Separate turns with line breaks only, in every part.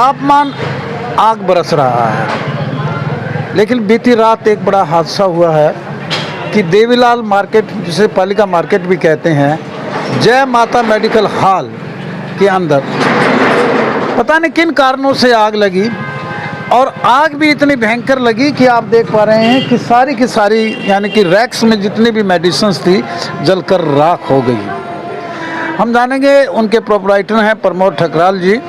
तापमान आग बरस रहा है। लेकिन बीती रात एक बड़ा हादसा हुआ है कि देवीलाल मार्केट, जिसे पालिका मार्केट भी कहते हैं, जय माता मेडिकल हॉल के अंदर पता नहीं किन कारणों से आग लगी। और आग भी इतनी भयंकर लगी कि आप देख पा रहे हैं कि सारी की सारी यानी कि रैक्स में जितनी भी मेडिसिन्स थी जलकर राख हो गई। हम जानेंगे, उनके प्रोपराइटर हैं प्रमोद ठकराल जी,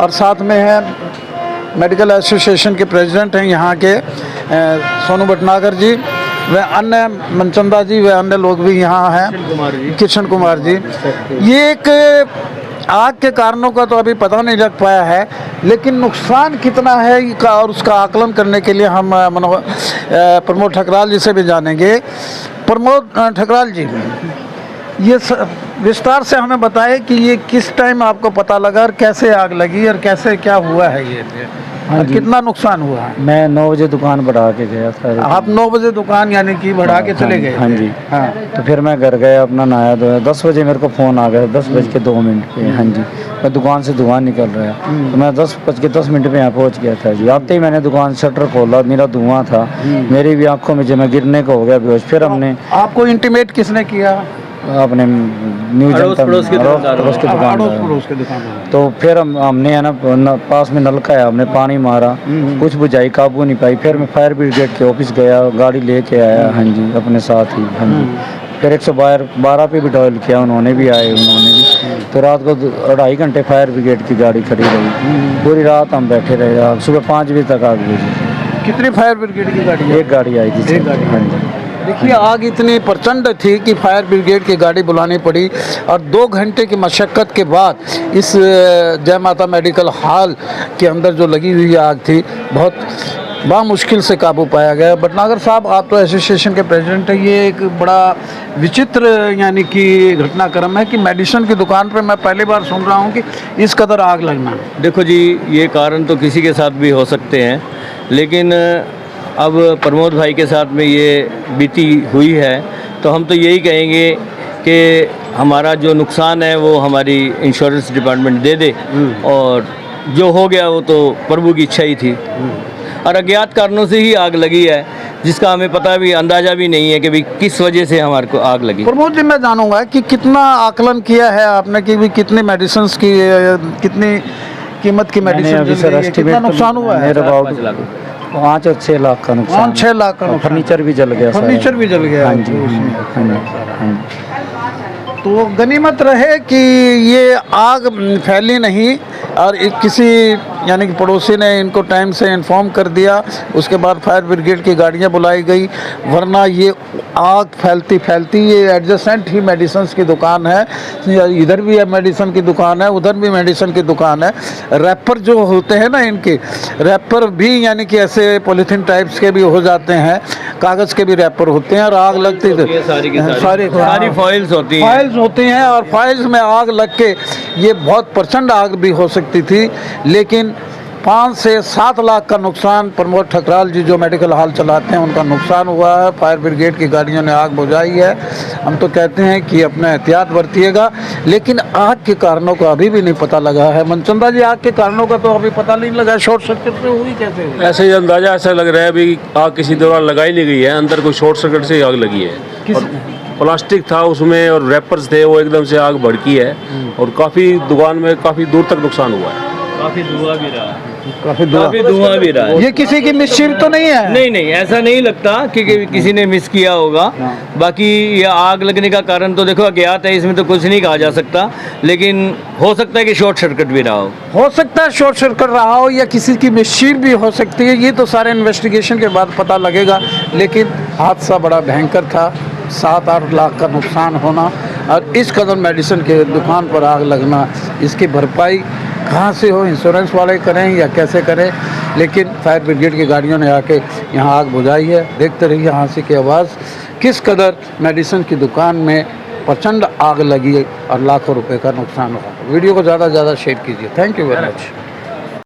और साथ में है मेडिकल एसोसिएशन के प्रेसिडेंट हैं यहाँ के सोनू भटनागर जी, व अन्य मनचंदा जी, व अन्य लोग भी यहाँ हैं, किशन कुमार जी। ये एक आग के कारणों का तो अभी पता नहीं लग पाया है, लेकिन नुकसान कितना है और उसका आकलन करने के लिए हम प्रमोद ठकराल जी से भी जानेंगे। प्रमोद ठकराल जी, ये विस्तार से हमें बताएं कि ये किस टाइम आपको पता लगा और कैसे आग लगी और कैसे क्या हुआ है ये, और कितना नुकसान हुआ है?
मैं 9 बजे दुकान बढ़ा के गया था।
आप 9 बजे दुकान यानी कि बढ़ा के चले गए?
हाँ जी।
हाँ,
तो फिर मैं घर गया, अपना नहाया धोया। 10 बजे मेरे को फ़ोन आ गया, 10:02 पे। हाँ जी, मैं दुकान से धुआं निकल रहा, तो मैं 10:10 पे यहाँ पहुँच गया था जी। आते ही मैंने दुकान शटर खोला, मेरा धुआं था, मेरी भी आंखों में, जब मैं गिरने को हो गया बेहोश। फिर हमने,
आपको इंटीमेट किसने किया?
अपने न्यू जनता पड़ोस के दुकान। तो फिर हमने है ना पास में नलका है, हमने पानी मारा, कुछ बुझाई, काबू नहीं पाई। फिर मैं फायर ब्रिगेड के ऑफिस गया, गाड़ी लेके आया, हाँ जी, अपने साथ ही। हाँ जी, फिर 112 पे भी डायल किया, उन्होंने भी आए, उन्होंने भी। तो रात को 2.5 घंटे फायर ब्रिगेड की गाड़ी खड़ी रही, पूरी रात हम बैठे रहे। सुबह 5 बजे तक आग बुझी।
कितनी फायर ब्रिगेड की गाड़ी?
एक गाड़ी आई थी।
एक गाड़ी।
हाँ जी।
देखिए, आग इतनी प्रचंड थी कि फायर ब्रिगेड की गाड़ी बुलानी पड़ी, और 2 घंटे की मशक्क़त के बाद इस जय माता मेडिकल हॉल के अंदर जो लगी हुई आग थी, बहुत मुश्किल से काबू पाया गया। भटनागर साहब, आप तो एसोसिएशन के प्रेसिडेंट हैं, ये एक बड़ा विचित्र यानी कि घटनाक्रम है कि मेडिसिन की दुकान पर मैं पहली बार सुन रहा हूँ कि इस कदर आग लगना।
देखो जी, ये कारण तो किसी के साथ भी हो सकते हैं, लेकिन अब प्रमोद भाई के साथ में ये बीती हुई है, तो हम तो यही कहेंगे कि हमारा जो नुकसान है वो हमारी इंश्योरेंस डिपार्टमेंट दे दे, और जो हो गया वो तो प्रभु की इच्छा ही थी। और अज्ञात कारणों से ही आग लगी है, जिसका हमें पता भी, अंदाज़ा भी नहीं है कि भाई किस वजह से हमारे को आग लगी।
प्रमोद जी, मैं जानूंगा कि कितना आकलन किया है आपने कि भी कितनी मेडिसिन की, कितनी कीमत की मेडिसिन, कितना नुकसान हुआ है?
5 और 6 लाख का नुकसान।
5-6 लाख का नुकसान।
फर्नीचर भी जल गया।
फर्नीचर भी जल गया।
हाँ जी, हाँ जी।
तो गनीमत रहे कि ये आग फैली नहीं, और किसी यानी कि पड़ोसी ने इनको टाइम से इन्फॉर्म कर दिया, उसके बाद फायर ब्रिगेड की गाड़ियां बुलाई गई, वरना ये आग फैलती फैलती, ये एडजेसेंट ही मेडिसिन्स की दुकान है, इधर भी मेडिसिन की दुकान है, उधर भी मेडिसिन की दुकान है। रैपर जो होते हैं ना, इनके रैपर भी यानी कि ऐसे पॉलीथीन टाइप्स के भी हो जाते हैं, कागज़ के भी रैपर होते हैं, और आग लगती
सारी फॉइल्स
होती हैं, और फाइल्स में आग लग के ये बहुत प्रचंड आग भी हो सकती थी। लेकिन 5 से 7 लाख का नुकसान प्रमोद ठकराल जी जो मेडिकल हॉल चलाते हैं उनका नुकसान हुआ है। फायर ब्रिगेड की गाड़ियों ने आग बुझाई है। हम तो कहते हैं कि अपना एहतियात बरतिएगा, लेकिन आग के कारणों का अभी भी नहीं पता लगा है। मनचंदा जी, आग के कारणों का तो अभी पता नहीं लगा, शॉर्ट सर्किट से हुई कैसे हुई?
ऐसे ही अंदाजा ऐसा लग रहा है अभी आग किसी दौरान लगाई नहीं गई है, अंदर कोई शॉर्ट सर्किट से आग लगी है। प्लास्टिक था उसमें और रैपर्स थे, वो एकदम से आग भड़की है, और काफ़ी दुकान में काफ़ी दूर तक नुकसान हुआ है।
काफ़ी धुआं भी रहा,
काफी धुआं
भी रहा है।
ये किसी की मिसचिप तो नहीं है?
नहीं, ऐसा नहीं लगता कि किसी ने मिस किया होगा। बाकी ये आग लगने का कारण तो देखो अज्ञात है, इसमें तो कुछ नहीं कहा जा सकता, लेकिन हो सकता है कि शॉर्ट सर्किट भी रहा
हो सकता है शॉर्ट सर्किट रहा हो, या किसी की मिसचिप भी हो सकती है। ये तो सारे इन्वेस्टिगेशन के बाद पता लगेगा, लेकिन हादसा बड़ा भयंकर था। 7-8 लाख का नुकसान होना और इस कदर मेडिसिन के दुकान पर आग लगना, इसकी भरपाई कहाँ से हो? इंश्योरेंस वाले करें या कैसे करें? लेकिन फायर ब्रिगेड की गाड़ियों ने आके यहाँ आग बुझाई है। देखते रहिए हाँसी की आवाज़, किस कदर मेडिसिन की दुकान में प्रचंड आग लगी और लाखों रुपए का नुकसान हुआ। वीडियो को ज़्यादा से ज़्यादा शेयर कीजिए। Thank you very much.